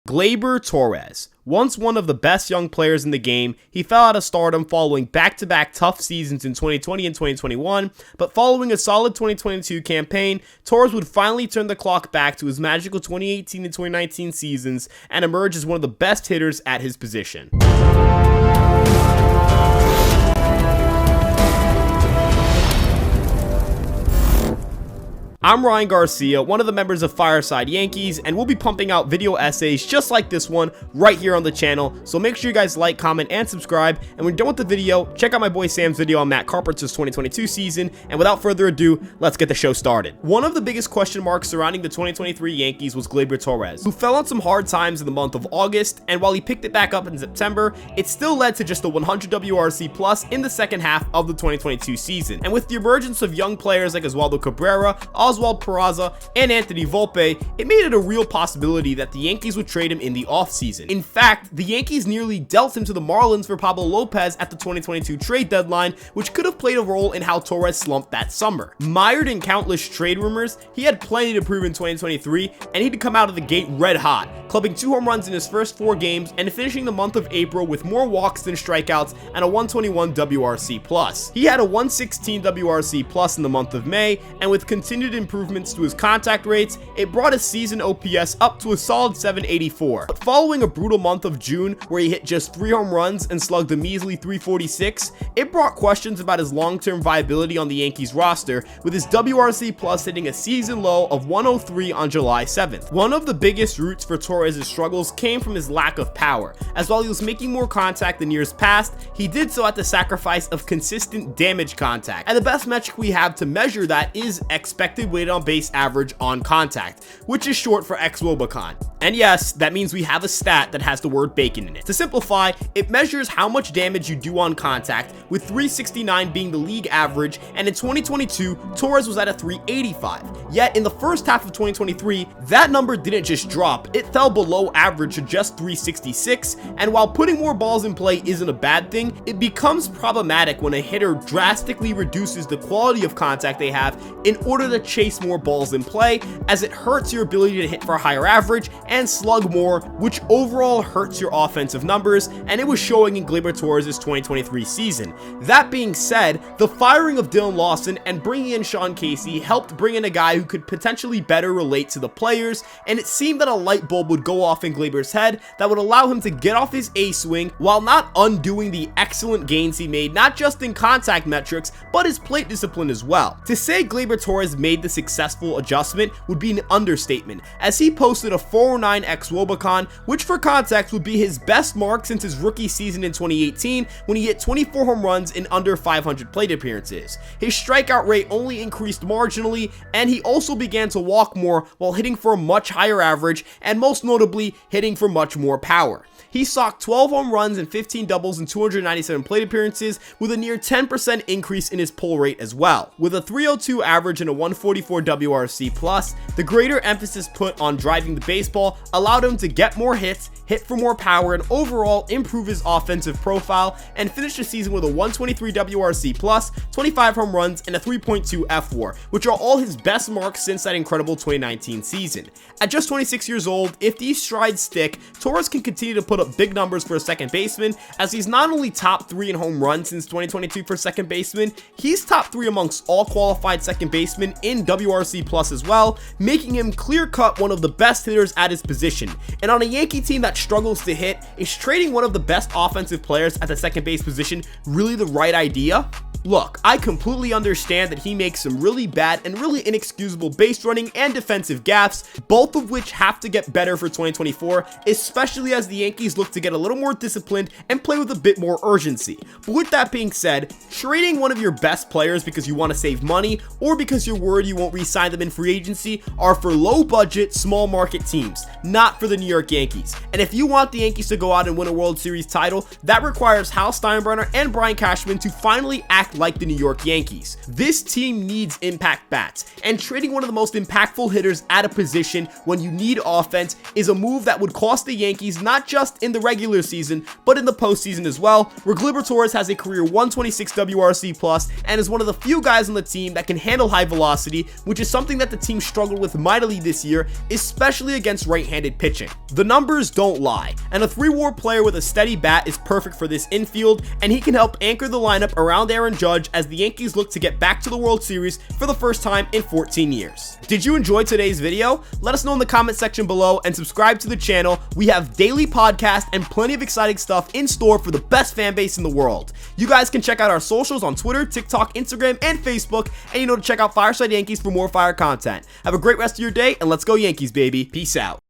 Gleyber Torres. Once one of the best young players in the game, he fell out of stardom following back-to-back tough seasons in 2020 and 2021, but following a solid 2022 campaign, Torres would finally turn the clock back to his magical 2018 and 2019 seasons and emerge as one of the best hitters at his position. I'm Ryan Garcia, one of the members of Fireside Yankees, and we'll be pumping out video essays just like this one right here on the channel, so make sure you guys like, comment, and subscribe, and when you're done with the video, check out my boy Sam's video on Matt Carpenter's 2022 season, and without further ado, let's get the show started. One of the biggest question marks surrounding the 2023 Yankees was Gleyber Torres, who fell on some hard times in the month of August, and while he picked it back up in September, it still led to just a 100 WRC plus in the second half of the 2022 season. And with the emergence of young players like Oswaldo Cabrera, Oswald Peraza, and Anthony Volpe, it made it a real possibility that the Yankees would trade him in the offseason. In fact, the Yankees nearly dealt him to the Marlins for Pablo Lopez at the 2022 trade deadline, which could have played a role in how Torres slumped that summer. Mired in countless trade rumors, he had plenty to prove in 2023, and he'd come out of the gate red hot, clubbing 2 home runs in his first 4 games and finishing the month of April with more walks than strikeouts and a 121 WRC+. He had a 116 WRC+ in the month of May, and with continued improvements to his contact rates, it brought his season OPS up to a solid 784. But following a brutal month of June where he hit just 3 home runs and slugged a measly 346, it brought questions about his long-term viability on the Yankees roster, with his WRC+ hitting a season low of 103 on July 7th. One of the biggest roots for Torres' struggles came from his lack of power, as while he was making more contact than years past, he did so at the sacrifice of consistent damage contact. And the best metric we have to measure that is expected weighted on base average on contact, which is short for xwOBAcon. And yes, that means we have a stat that has the word bacon in it. To simplify, it measures how much damage you do on contact, with 369 being the league average, and in 2022, Torres was at a 385. Yet in the first half of 2023, that number didn't just drop, it fell below average to just 366, and while putting more balls in play isn't a bad thing, it becomes problematic when a hitter drastically reduces the quality of contact they have in order to chase more balls in play, as it hurts your ability to hit for a higher average and slug more, which overall hurts your offensive numbers, and it was showing in Gleyber Torres' 2023 season. That being said, the firing of Dylan Lawson and bringing in Sean Casey helped bring in a guy who could potentially better relate to the players, and it seemed that a light bulb would go off in Gleyber's head that would allow him to get off his A swing while not undoing the excellent gains he made not just in contact metrics, but his plate discipline as well. To say Gleyber Torres made the successful adjustment would be an understatement, as he posted a 409 xwOBAcon, which for context would be his best mark since his rookie season in 2018 when he hit 24 home runs in under 500 plate appearances. His strikeout rate only increased marginally, and he also began to walk more while hitting for a much higher average, and most notably hitting for much more power. He socked 12 home runs and 15 doubles in 297 plate appearances, with a near 10% increase in his pull rate as well. With a 302 average and a 144 WRC+, the greater emphasis put on driving the baseball allowed him to get more hits, hit for more power, and overall improve his offensive profile, and finish the season with a 123 WRC+, 25 home runs, and a 3.2 fWAR, which are all his best marks since that incredible 2019 season. At just 26 years old, if these strides stick, Torres can continue to put up big numbers for a second baseman, as he's not only top 3 in home runs since 2022 for second baseman, he's top 3 amongst all qualified second basemen in WRC+ as well, making him clear-cut one of the best hitters at his position. And on a Yankee team that struggles to hit, is trading one of the best offensive players at the second base position really the right idea? Look, I completely understand that he makes some really bad and really inexcusable base running and defensive gaffes, both of which have to get better for 2024, especially as the Yankees look to get a little more disciplined and play with a bit more urgency. But with that being said, trading one of your best players because you want to save money or because you're worried you won't re-sign them in free agency are for low budget, small market teams, not for the New York Yankees. And if you want the Yankees to go out and win a World Series title, that requires Hal Steinbrenner and Brian Cashman to finally act impact like the New York Yankees. This team needs impact bats, and trading one of the most impactful hitters at a position when you need offense is a move that would cost the Yankees not just in the regular season, but in the postseason as well, where Gleyber Torres has a career 126 WRC plus and is one of the few guys on the team that can handle high velocity, which is something that the team struggled with mightily this year, especially against right-handed pitching. The numbers don't lie, and a 3-WAR player with a steady bat is perfect for this infield, and he can help anchor the lineup around Aaron Judge as the Yankees look to get back to the World Series for the first time in 14 years. Did you enjoy today's video? Let us know in the comment section below and subscribe to the channel. We have daily podcasts and plenty of exciting stuff in store for the best fan base in the world. You guys can check out our socials on Twitter, TikTok, Instagram, and Facebook, and to check out Fireside Yankees for more fire content. Have a great rest of your day, and let's go Yankees, baby. Peace out.